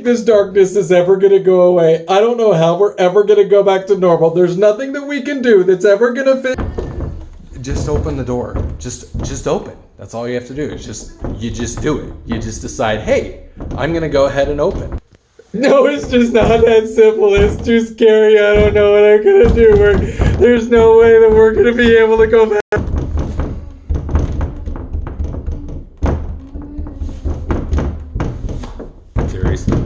think this darkness is ever going to go away. I don't know how we're ever going to go back to normal. There's nothing that we can do that's ever going to fit. Just open the door. Just open. That's all you have to do. You just do it. You just decide, hey, I'm going to go ahead and open. No, it's just not that simple. It's too scary. I don't know what I'm going to do. There's no way that we're going to be able to go back. Seriously.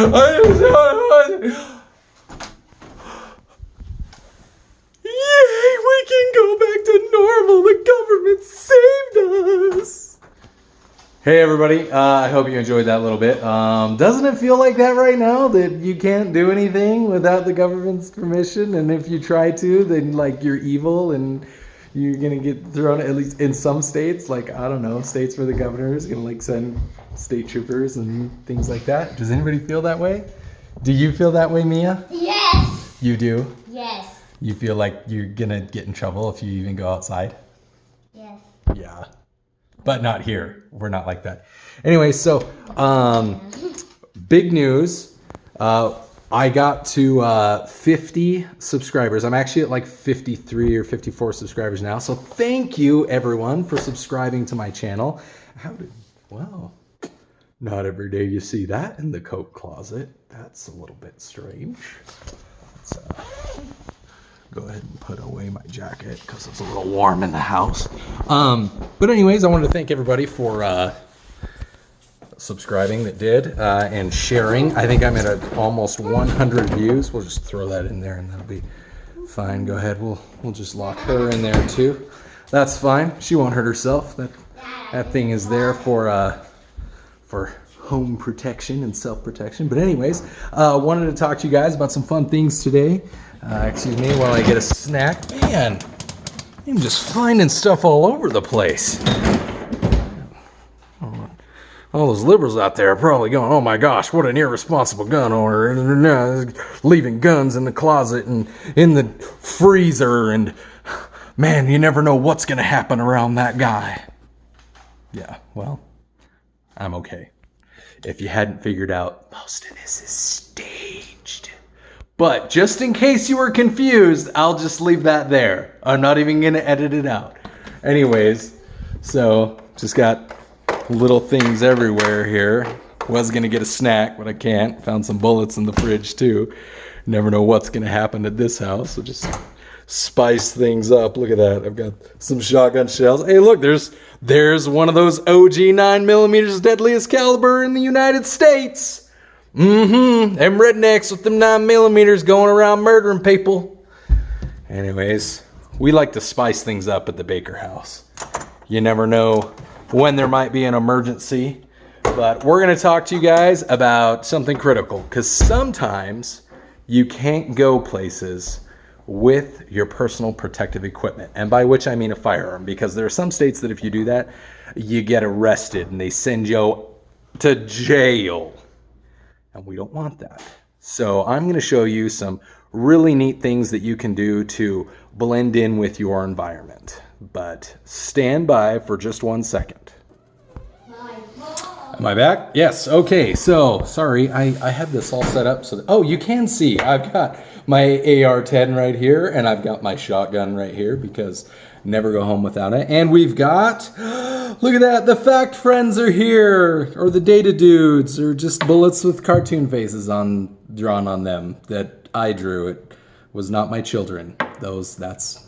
I am so... Yay, we can go back to normal. The government saved us. Hey everybody, I hope you enjoyed that little bit. Doesn't it feel like that right now, that you can't do anything without the government's permission? And if you try to, then like you're evil and you're gonna get thrown, at least in some states, like, I don't know, states where the governor is gonna like send state troopers and things like that. Does anybody feel that way? Do you feel that way, Mia? Yes. You do? Yes. You feel like you're gonna get in trouble if you even go outside? Yes. Yeah. But not here. We're not like that. Anyway, so big news. I got to 50 subscribers. I'm actually at like 53 or 54 subscribers now. So thank you everyone for subscribing to my channel. Wow. Not every day you see that in the coat closet. That's a little bit strange. Let's go ahead and put away my jacket because it's a little warm in the house. But anyways, I wanted to thank everybody for subscribing that did and sharing. I think I'm at almost 100 views. We'll just throw that in there and that'll be fine. Go ahead. We'll just lock her in there too. That's fine. She won't hurt herself. That thing is there for home protection and self-protection. But anyways, wanted to talk to you guys about some fun things today. Excuse me while I get a snack. Man, I'm just finding stuff all over the place. All those liberals out there are probably going, oh my gosh, what an irresponsible gun owner. Leaving guns in the closet and in the freezer. And man, you never know what's going to happen around that guy. Yeah, well, I'm okay. If you hadn't figured out, most of this is staged. But just in case you were confused, I'll just leave that there. I'm not even going to edit it out. Anyways, so just got little things everywhere here. Was going to get a snack, but I can't. Found some bullets in the fridge too. Never know what's going to happen at this house. So just spice things up. Look at that. I've got some shotgun shells. Hey, look, there's one of those OG 9mm deadliest caliber in the United States. Them rednecks with them 9mm going around murdering people. Anyways, we like to spice things up at the Baker house. You never know when there might be an emergency. But we're going to talk to you guys about something critical, because sometimes you can't go places with your personal protective equipment, and by which I mean a firearm, because there are some states that if you do that, you get arrested and they send you to jail, and we don't want that. So I'm going to show you some really neat things that you can do to blend in with your environment, but stand by for just 1 second. Am I back? Yes. Okay. So sorry, I had this all set up so that, oh, you can see I've got my AR-10 right here and I've got my shotgun right here because never go home without it. And we've got, look at that, the fact friends are here, or the data dudes, or just bullets with cartoon faces drawn on them that I drew. It was not my children. That's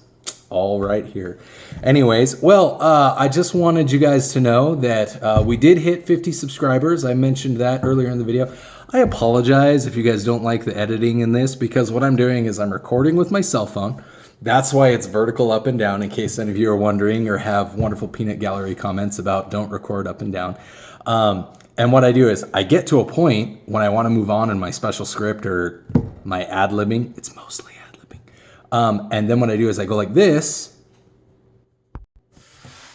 all right here. Anyways, well, I just wanted you guys to know that we did hit 50 subscribers. I mentioned that earlier in the video. I apologize if you guys don't like the editing in this, because what I'm doing is I'm recording with my cell phone. That's why it's vertical up and down, in case any of you are wondering or have wonderful peanut gallery comments about don't record up and down. And what I do is I get to a point when I want to move on in my special script or my ad-libbing. It's mostly ad-libbing. And then what I do is I go like this.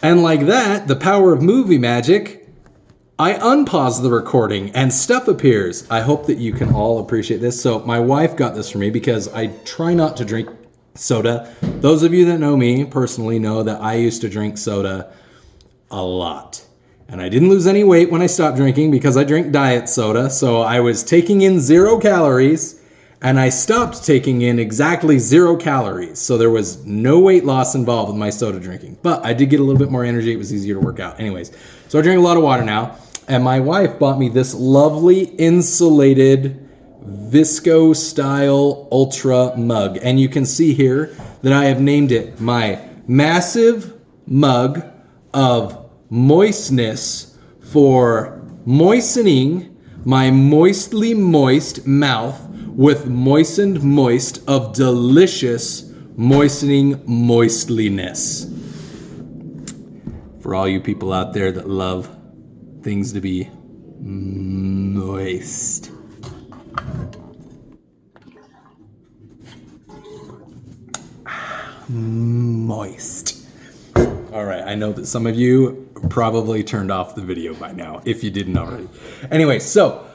And like that, the power of movie magic, I unpause the recording and stuff appears. I hope that you can all appreciate this. So my wife got this for me because I try not to drink soda. Those of you that know me personally know that I used to drink soda a lot. And I didn't lose any weight when I stopped drinking because I drink diet soda. So I was taking in 0 calories and I stopped taking in exactly 0 calories. So there was no weight loss involved with my soda drinking. But I did get a little bit more energy. It was easier to work out. Anyways, so I drink a lot of water now. And my wife bought me this lovely insulated Visco style ultra mug. And you can see here that I have named it my massive mug of moistness for moistening my moistly moist mouth with moistened moist of delicious moistening moistliness. For all you people out there that love things to be moist. Moist. All right, I know that some of you probably turned off the video by now, if you didn't already. Anyway, so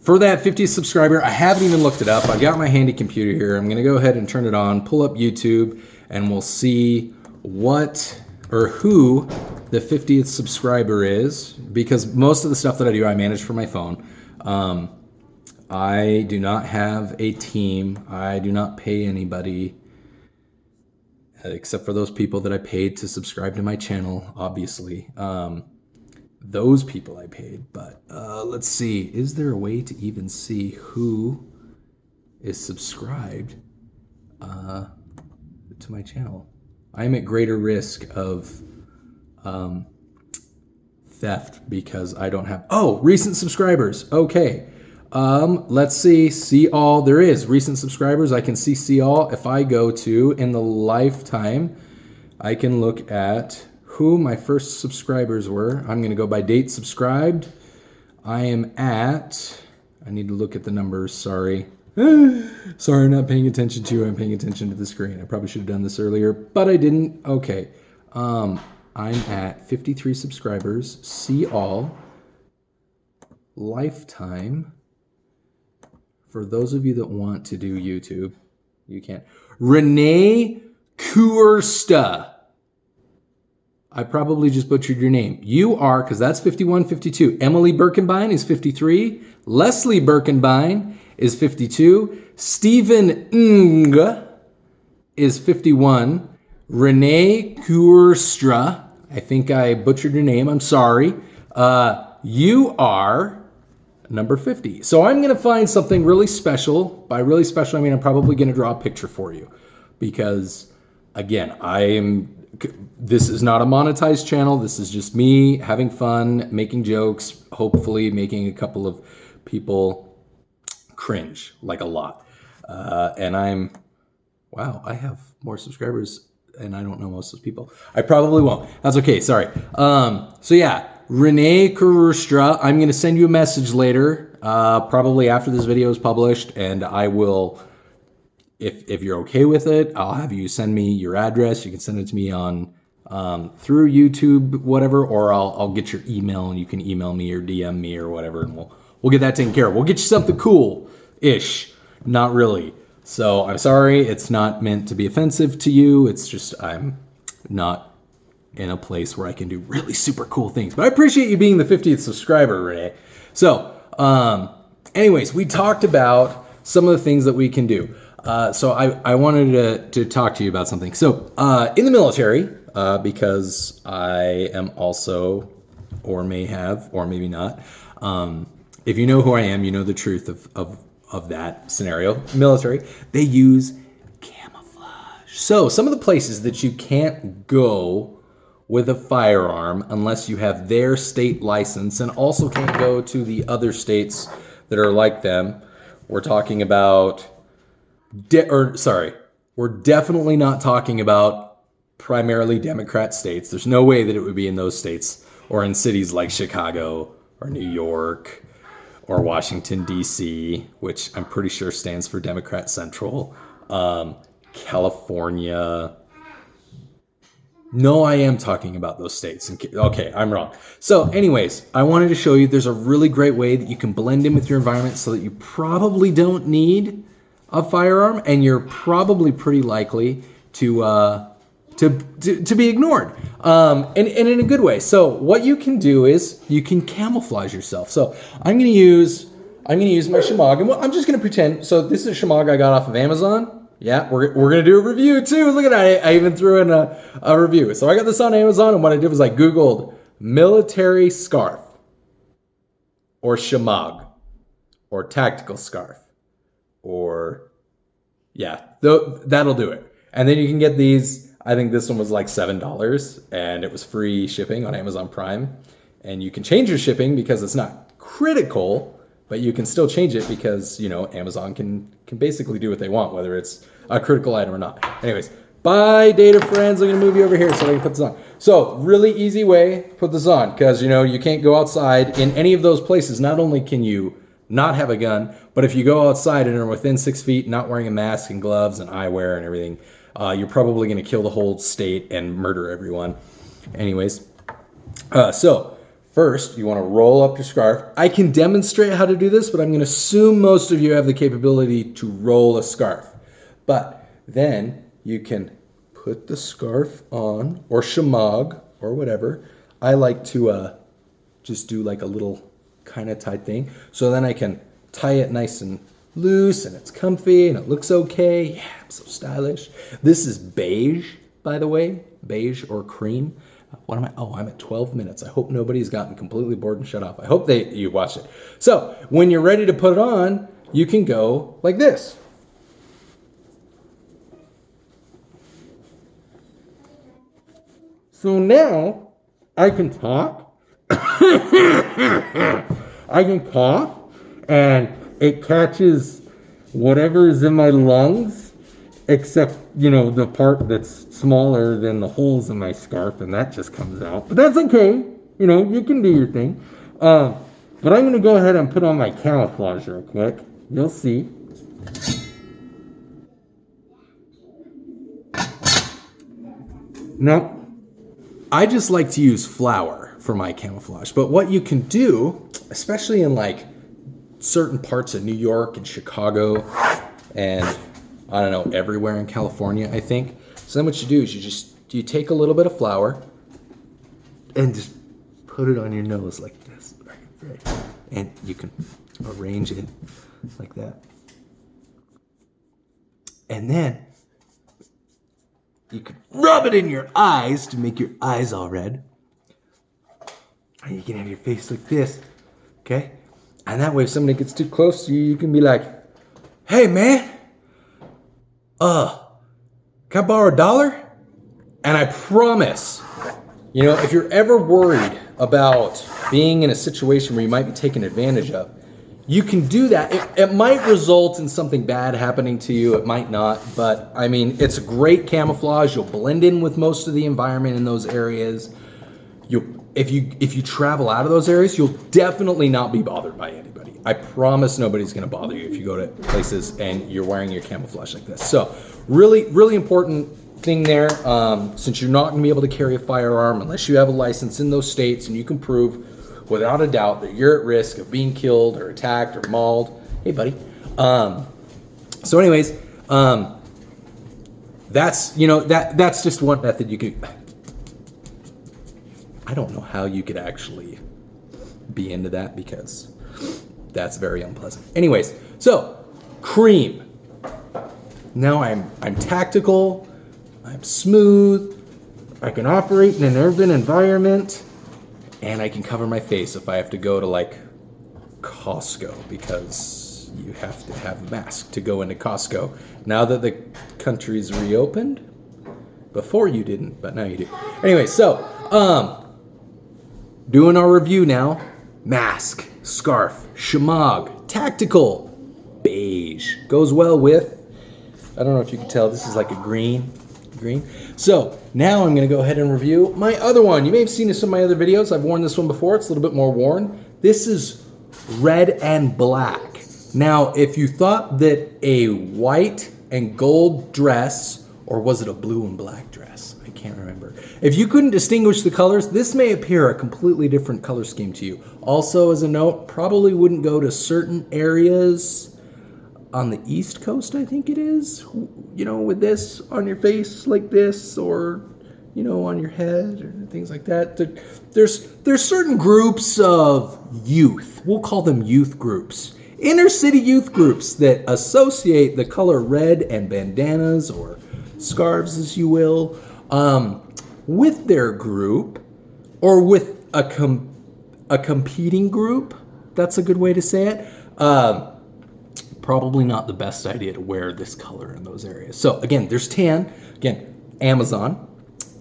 for that 50th subscriber, I haven't even looked it up. I got my handy computer here. I'm gonna go ahead and turn it on, pull up YouTube, and we'll see what or who the 50th subscriber is, because most of the stuff that I do, I manage from my phone. I do not have a team. I do not pay anybody, except for those people that I paid to subscribe to my channel, obviously. Those people I paid, but let's see. Is there a way to even see who is subscribed to my channel? I'm at greater risk of theft because I don't have... Oh, recent subscribers. Okay. Let's see all. There is recent subscribers. I can see all. If I go to in the lifetime, I can look at who my first subscribers were. I'm going to go by date subscribed. I am at... I need to look at the numbers. Sorry. Sorry, I'm not paying attention to you. I'm paying attention to the screen. I probably should have done this earlier, but I didn't. Okay. I'm at 53 subscribers. See all. Lifetime. For those of you that want to do YouTube, you can. Renee Kursta. I probably just butchered your name. You are, because that's 51, 52. Emily Birkenbein is 53. Leslie Birkenbein is 52. Stephen Ng is 51. Renee Kurstra, I think I butchered your name, I'm sorry. You are number 50. So I'm going to find something really special. By really special, I mean I'm probably going to draw a picture for you. Because, again, this is not a monetized channel. This is just me having fun, making jokes, hopefully making a couple of people cringe, like a lot. And wow, I have more subscribers and I don't know most of those people. I probably won't. That's okay, sorry. So yeah, Renee Kurustra, I'm gonna send you a message later, probably after this video is published, and I will, if you're okay with it, I'll have you send me your address. You can send it to me on through YouTube, whatever, or I'll get your email and you can email me or DM me or whatever, and we'll get that taken care of. We'll get you something cool-ish. Not really. So I'm sorry, it's not meant to be offensive to you. It's just I'm not in a place where I can do really super cool things. But I appreciate you being the 50th subscriber, Renee. So anyways, we talked about some of the things that we can do. So I wanted to talk to you about something. So in the military, because I am also, or may have, or maybe not, if you know who I am, you know the truth of that scenario. Military, they use camouflage. So some of the places that you can't go with a firearm unless you have their state license, and also can't go to the other states that are like them. We're talking about, we're definitely not talking about primarily Democrat states. There's no way that it would be in those states or in cities like Chicago or New York or Washington, D.C., which I'm pretty sure stands for Democrat Central, California, No, I am talking about those states. Okay, I'm wrong. So anyways, I wanted to show you there's a really great way that you can blend in with your environment so that you probably don't need a firearm, and you're probably pretty likely to be ignored, and in a good way. So what you can do is you can camouflage yourself. So I'm gonna use my shemagh, and I'm just gonna pretend. So this is a shemagh I got off of Amazon. Yeah, we're gonna do a review too. Look at that! I even threw in a review. So I got this on Amazon, and what I did was I Googled military scarf, or shemagh, or tactical scarf, or yeah, that'll do it. And then you can get these. I think this one was like $7, and it was free shipping on Amazon Prime. And you can change your shipping because it's not critical, but you can still change it because, you know, Amazon can basically do what they want, whether it's a critical item or not. Anyways, bye, data friends. I'm gonna move you over here so I can put this on. So really easy way, put this on, because you know you can't go outside in any of those places. Not only can you not have a gun, but if you go outside and are within 6 feet, not wearing a mask and gloves and eyewear and everything, you're probably gonna kill the whole state and murder everyone. Anyways, so first, you want to roll up your scarf. I can demonstrate how to do this, but I'm going to assume most of you have the capability to roll a scarf. But then you can put the scarf on, or shemagh, or whatever. I like to just do like a little kind of tight thing. So then I can tie it nice and loose, and it's comfy, and it looks okay. Yeah, I'm so stylish. This is beige, by the way, beige or cream. What am I? Oh, I'm at 12 minutes. I hope nobody's gotten completely bored and shut off. I hope you watched it. So when you're ready to put it on, you can go like this. So now I can talk. I can cough, and it catches whatever is in my lungs, except, you know, the part that's smaller than the holes in my scarf, and that just comes out. But that's okay. You know, you can do your thing. But I'm going to go ahead and put on my camouflage real quick. You'll see. Now, I just like to use flour for my camouflage. But what you can do, especially in like certain parts of New York and Chicago and I don't know, everywhere in California, I think. So then what you do is you take a little bit of flour and just put it on your nose like this. Right. And you can arrange it like that. And then you can rub it in your eyes to make your eyes all red. And you can have your face like this, okay? And that way if somebody gets too close to you, you can be like, hey man, can I borrow $1? And I promise, you know, if you're ever worried about being in a situation where you might be taken advantage of, you can do that. It might result in something bad happening to you. It might not, but I mean, it's a great camouflage. You'll blend in with most of the environment in those areas. If you travel out of those areas, you'll definitely not be bothered by anybody. I promise nobody's gonna bother you if you go to places and you're wearing your camouflage like this. So really, really important thing there. Since you're not gonna be able to carry a firearm unless you have a license in those states and you can prove without a doubt that you're at risk of being killed or attacked or mauled. Hey buddy. So anyways, that's, you know, that's just one method you could. I don't know how you could actually be into that because that's very unpleasant. Anyways, so cream. Now I'm tactical, I'm smooth, I can operate in an urban environment, and I can cover my face if I have to go to like Costco, because you have to have a mask to go into Costco. Now that the country's reopened, before you didn't, but now you do. Anyway, so doing our review now. Mask, scarf, shemagh, tactical, beige. Goes well with, I don't know if you can tell, this is like a green. So now I'm gonna go ahead and review my other one. You may have seen this in my other videos. I've worn this one before. It's a little bit more worn. This is red and black. Now, if you thought that a white and gold dress, or was it a blue and black dress? I can't remember. If you couldn't distinguish the colors, this may appear a completely different color scheme to you. Also, as a note, probably wouldn't go to certain areas on the East Coast, I think it is, you know, with this on your face like this, or, you know, on your head or things like that. There's certain groups of youth, we'll call them youth groups, inner city youth groups that associate the color red and bandanas or scarves, as you will, with their group, or with a competing group. That's a good way to say it. Probably not the best idea to wear this color in those areas. So again, there's tan. Again, Amazon.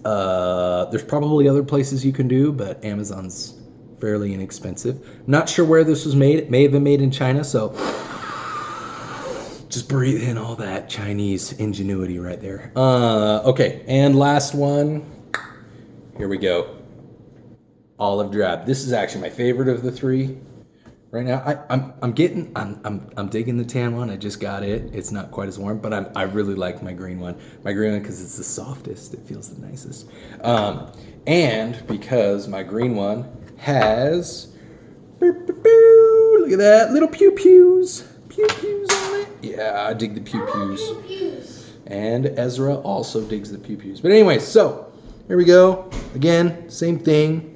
There's probably other places you can do, but Amazon's fairly inexpensive. Not sure where this was made. It may have been made in China, so just breathe in all that Chinese ingenuity right there. Okay, and last one. Here we go. Olive drab. This is actually my favorite of the three right now. I'm digging the tan one. I just got it. It's not quite as warm, but I really like my green one. My green one because it's the softest. It feels the nicest. And because my green one has, look at that, little pew-pews. Pew-pews on it. Yeah, I dig the pew-pews. And Ezra also digs the pew-pews. But anyway, so here we go. Again, same thing.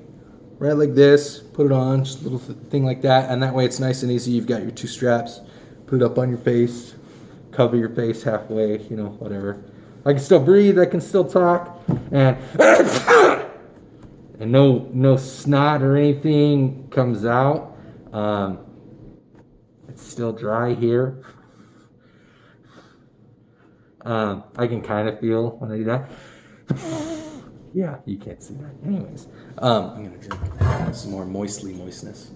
Right like this. Put it on, just a little thing like that. And that way it's nice and easy. You've got your two straps. Put it up on your face. Cover your face halfway, you know, whatever. I can still breathe. I can still talk. And no snot or anything comes out. It's still dry here. I can kind of feel when I do that. Yeah, you can't see that. Anyways, I'm gonna drink some more moistness.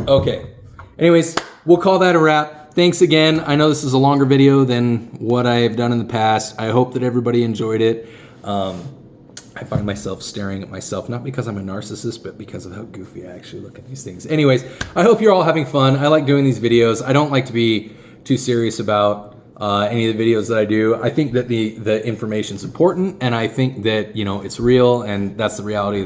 Okay. Anyways, we'll call that a wrap. Thanks again. I know this is a longer video than what I have done in the past. I hope that everybody enjoyed it. I find myself staring at myself, not because I'm a narcissist, but because of how goofy I actually look at these things. Anyways, I hope you're all having fun. I like doing these videos. I don't like to be too serious about any of the videos that I do. I think that the information's important, and I think that, you know, it's real, and that's the reality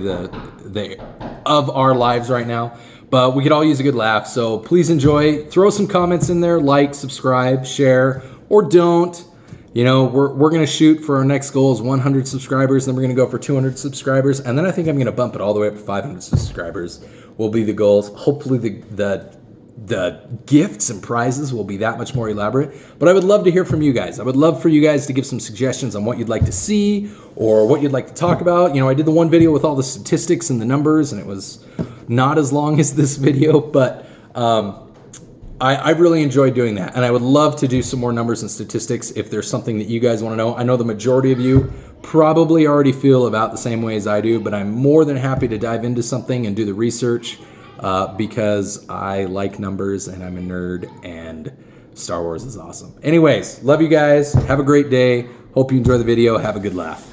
of our lives right now. But we could all use a good laugh, so please enjoy. Throw some comments in there, like, subscribe, share, or don't. You know, we're gonna shoot for our next goal is 100 subscribers, then we're gonna go for 200 subscribers, and then I think I'm gonna bump it all the way up to 500 subscribers will be the goals. Hopefully the gifts and prizes will be that much more elaborate. But I would love to hear from you guys. I would love for you guys to give some suggestions on what you'd like to see or what you'd like to talk about. You know, I did the one video with all the statistics and the numbers, and it was not as long as this video, but I really enjoyed doing that. And I would love to do some more numbers and statistics if there's something that you guys want to know. I know the majority of you probably already feel about the same way as I do, but I'm more than happy to dive into something and do the research. Because I like numbers and I'm a nerd and Star Wars is awesome. Anyways, love you guys. Have a great day. Hope you enjoy the video. Have a good laugh.